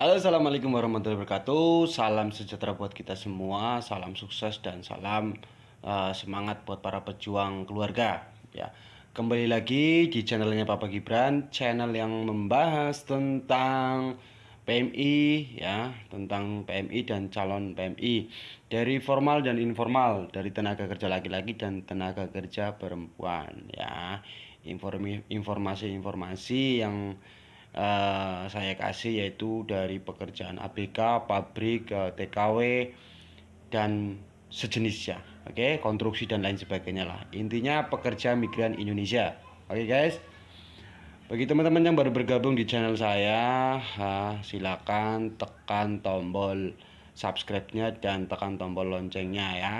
Halo, assalamualaikum warahmatullahi wabarakatuh. Salam sejahtera buat kita semua, salam sukses dan salam semangat buat para pejuang keluarga. Ya, kembali lagi di channelnya Papa Gibran, channel yang membahas tentang PMI, ya, tentang PMI dan calon PMI dari formal dan informal, dari tenaga kerja laki-laki dan tenaga kerja perempuan. Ya, informasi-informasi yang saya kasih yaitu dari pekerjaan ABK, pabrik, TKW dan sejenisnya. Oke, konstruksi dan lain sebagainya lah. Intinya pekerja migran Indonesia. Oke guys. Bagi teman-teman yang baru bergabung di channel saya, silakan tekan tombol subscribe-nya dan tekan tombol loncengnya ya.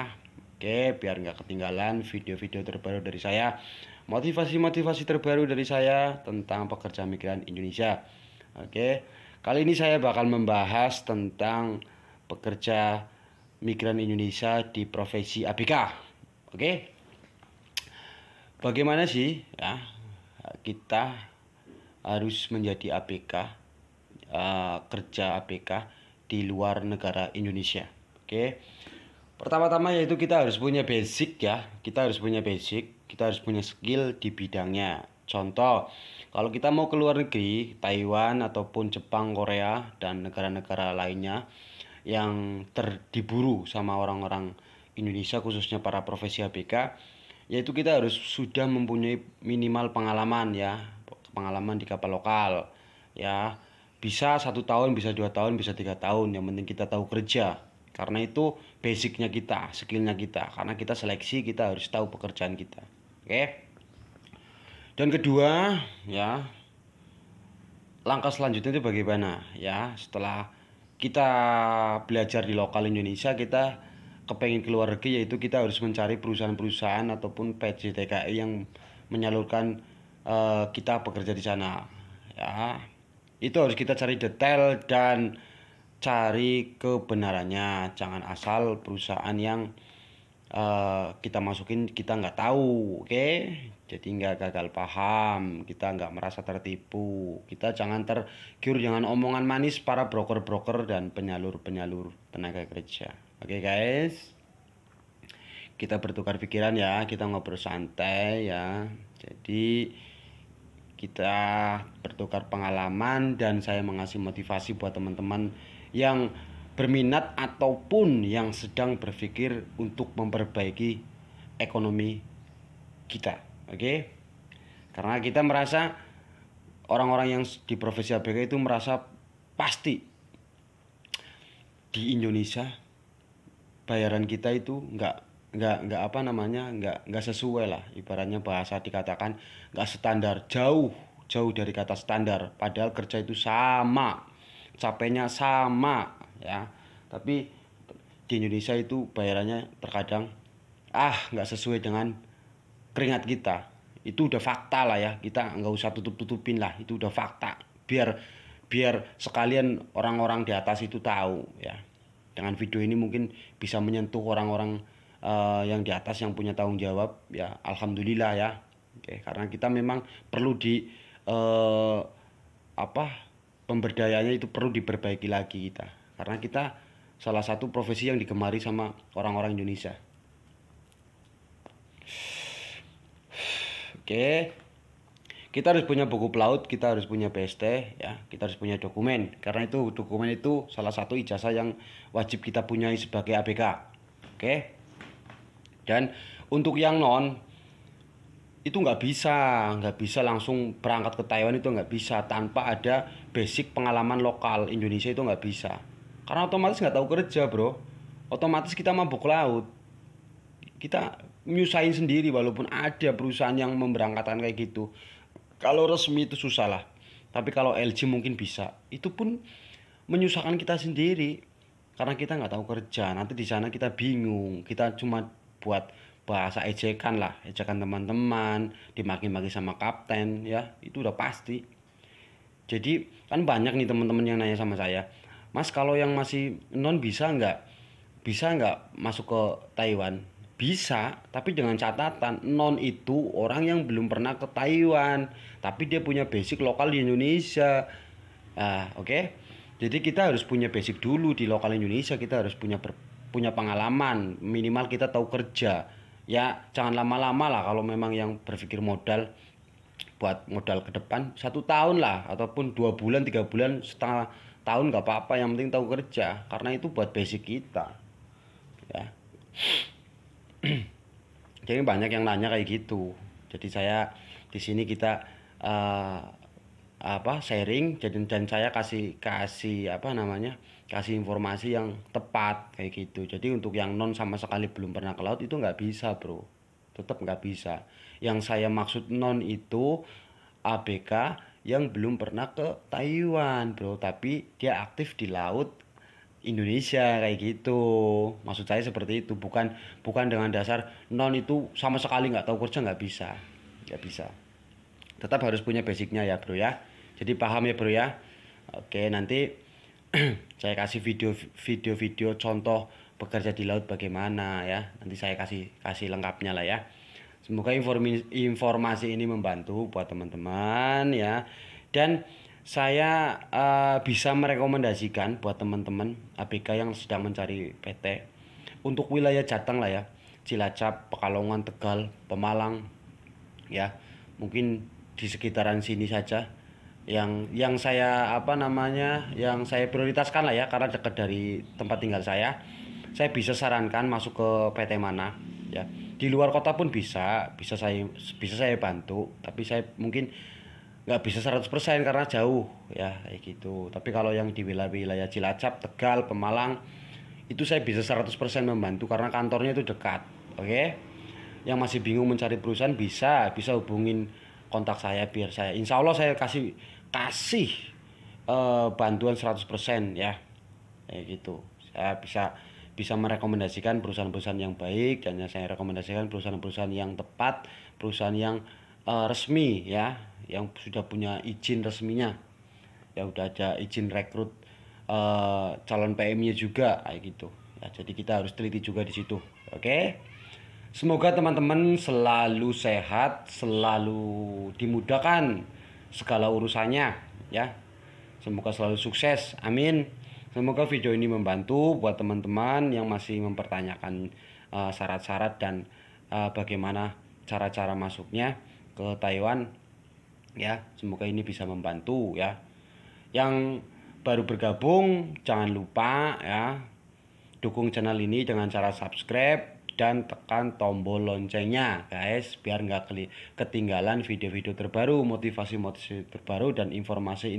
Oke, biar nggak ketinggalan video-video terbaru dari saya, motivasi-motivasi terbaru dari saya tentang pekerja migran Indonesia. Oke, kali ini saya bakal membahas tentang pekerja migran Indonesia di profesi ABK. Oke, bagaimana sih ya kita harus menjadi ABK, kerja ABK di luar negara Indonesia. Oke, pertama-tama yaitu kita harus punya basic ya, kita harus punya skill di bidangnya. Contoh, kalau kita mau ke luar negeri, Taiwan ataupun Jepang, Korea dan negara-negara lainnya yang diburu sama orang-orang Indonesia khususnya para profesi ABK, yaitu kita harus sudah mempunyai minimal pengalaman ya, pengalaman di kapal lokal ya, bisa 1 tahun, bisa 2 tahun, bisa 3 tahun, yang penting kita tahu kerja. Karena itu basicnya kita, skillnya kita, karena kita seleksi, kita harus tahu pekerjaan kita. Oke. Dan kedua ya, langkah selanjutnya itu bagaimana ya, setelah kita belajar di lokal Indonesia, kita kepengen keluar negeri, yaitu kita harus mencari perusahaan-perusahaan ataupun PJTKI yang menyalurkan kita bekerja di sana ya. Itu harus kita cari detail dan cari kebenarannya, jangan asal perusahaan yang kita masukin kita nggak tahu. Oke, jadi nggak gagal paham, kita nggak merasa tertipu, kita jangan tergiur dengan omongan manis para broker-broker dan penyalur-penyalur tenaga kerja. Oke guys, kita bertukar pikiran ya, kita ngobrol santai ya. Jadi kita bertukar pengalaman dan saya mengasih motivasi buat teman-teman yang berminat ataupun yang sedang berpikir untuk memperbaiki ekonomi kita. Oke, karena kita merasa orang-orang yang di profesi ABK itu merasa pasti di Indonesia bayaran kita itu nggak apa namanya, nggak sesuai lah, ibaratnya bahasa dikatakan nggak standar, jauh dari kata standar, padahal kerja itu sama, capeknya sama ya, tapi di Indonesia itu bayarannya terkadang nggak sesuai dengan keringat kita. Itu udah fakta lah ya, kita nggak usah tutup-tutupin lah, itu udah fakta, biar sekalian orang-orang di atas itu tahu ya. Dengan video ini mungkin bisa menyentuh orang-orang yang di atas yang punya tanggung jawab ya, alhamdulillah ya. Oke, karena kita memang perlu di pemberdayanya itu perlu diperbaiki lagi kita, karena kita salah satu profesi yang digemari sama orang-orang Indonesia. Oke, kita harus punya buku pelaut, kita harus punya BST ya, kita harus punya dokumen, karena itu dokumen itu salah satu ijazah yang wajib kita punyai sebagai ABK. Oke. Dan untuk yang non itu nggak bisa langsung berangkat ke Taiwan, itu nggak bisa tanpa ada basic pengalaman lokal Indonesia, itu nggak bisa, karena otomatis nggak tahu kerja bro, otomatis kita mabuk laut, kita nyusahin sendiri. Walaupun ada perusahaan yang memberangkatkan kayak gitu, kalau resmi itu susah lah, tapi kalau LG mungkin bisa, itu pun menyusahkan kita sendiri karena kita nggak tahu kerja. Nanti di sana kita bingung, kita cuma buat bahasa ejekan lah, ejekan teman-teman, dimaki-maki sama kapten ya, itu udah pasti. Jadi kan banyak nih teman-teman yang nanya sama saya, Mas, kalau yang masih non bisa nggak masuk ke Taiwan? Bisa, tapi dengan catatan non itu orang yang belum pernah ke Taiwan, tapi dia punya basic lokal di Indonesia. Oke. Jadi kita harus punya basic dulu di lokal Indonesia, kita harus punya pengalaman, minimal kita tahu kerja. Ya jangan lama-lama lah kalau memang yang berpikir modal buat modal ke depan 1 tahun lah, ataupun 2 bulan 3 bulan setengah tahun nggak apa-apa, yang penting tahu kerja, karena itu buat basic kita ya. Jadi banyak yang nanya kayak gitu, jadi saya di sini kita sharing, dan saya kasih informasi yang tepat kayak gitu. Jadi untuk yang non sama sekali belum pernah ke laut itu nggak bisa bro, tetap nggak bisa. Yang saya maksud non itu ABK yang belum pernah ke Taiwan bro, tapi dia aktif di laut Indonesia kayak gitu. Maksud saya seperti itu, bukan dengan dasar non itu sama sekali nggak tahu kerja, nggak bisa. Tetap harus punya basicnya ya bro ya. Jadi paham ya bro ya. Oke, nanti saya kasih video contoh bekerja di laut bagaimana ya. Nanti saya kasih lengkapnya lah ya. Semoga informasi ini membantu buat teman-teman ya. Dan saya bisa merekomendasikan buat teman-teman ABK yang sedang mencari PT untuk wilayah Jateng lah ya. Cilacap, Pekalongan, Tegal, Pemalang ya. Mungkin di sekitaran sini saja yang saya yang saya prioritaskan lah ya, karena dekat dari tempat tinggal saya bisa sarankan masuk ke PT mana ya. Di luar kota pun bisa saya bantu, tapi saya mungkin nggak bisa 100% karena jauh ya kayak gitu. Tapi kalau yang di wilayah Cilacap, Tegal, Pemalang itu saya bisa 100% membantu karena kantornya itu dekat. Oke, yang masih bingung mencari perusahaan bisa hubungin kontak saya, biar saya insya Allah saya kasih bantuan 100% ya kayak gitu. Saya bisa merekomendasikan perusahaan-perusahaan yang baik, dan saya rekomendasikan perusahaan-perusahaan yang tepat, perusahaan yang resmi ya, yang sudah punya izin resminya ya, udah ada izin rekrut calon PM-nya juga kayak gitu ya. Jadi kita harus teliti juga di situ. Oke, semoga teman-teman selalu sehat, selalu dimudahkan segala urusannya ya. Semoga selalu sukses, amin. Semoga video ini membantu buat teman-teman yang masih mempertanyakan syarat-syarat dan bagaimana cara-cara masuknya ke Taiwan ya. Semoga ini bisa membantu ya. Yang baru bergabung jangan lupa ya, dukung channel ini dengan cara subscribe dan tekan tombol loncengnya guys, biar nggak ketinggalan video-video terbaru, motivasi terbaru, dan informasi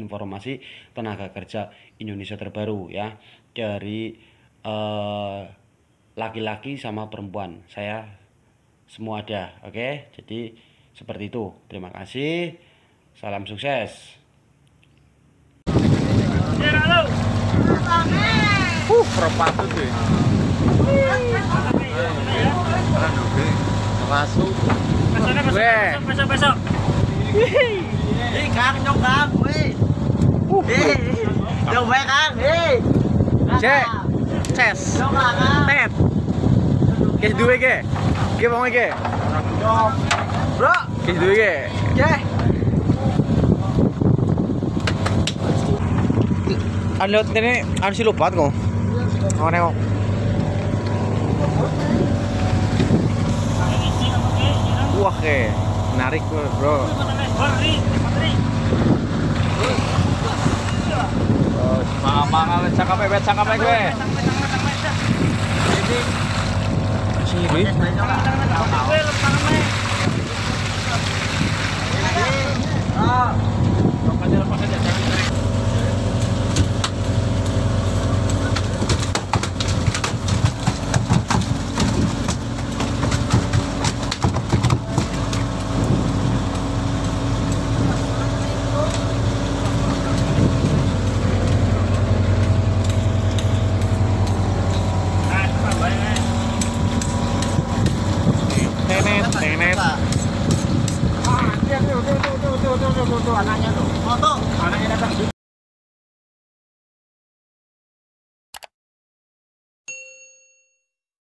tenaga kerja Indonesia terbaru ya, dari laki-laki sama perempuan, saya semua ada. Oke, jadi seperti itu. Terima kasih, salam sukses. Perpatu deh. Masuk. Besok. Hei, Kang, nyok Kang, weh. Nyok bae Kang, hei. Cek. Ces. Nyok Kang. Tet. Kes duwe ge. Ge mau ge. Bro, kes duwe ge. Ge. Lihat ini si lupat kok. Oh nengok. Wah menarik bro. Mama cakap gue. Sini. Tenet. Tuh anaknya tuh. Foto.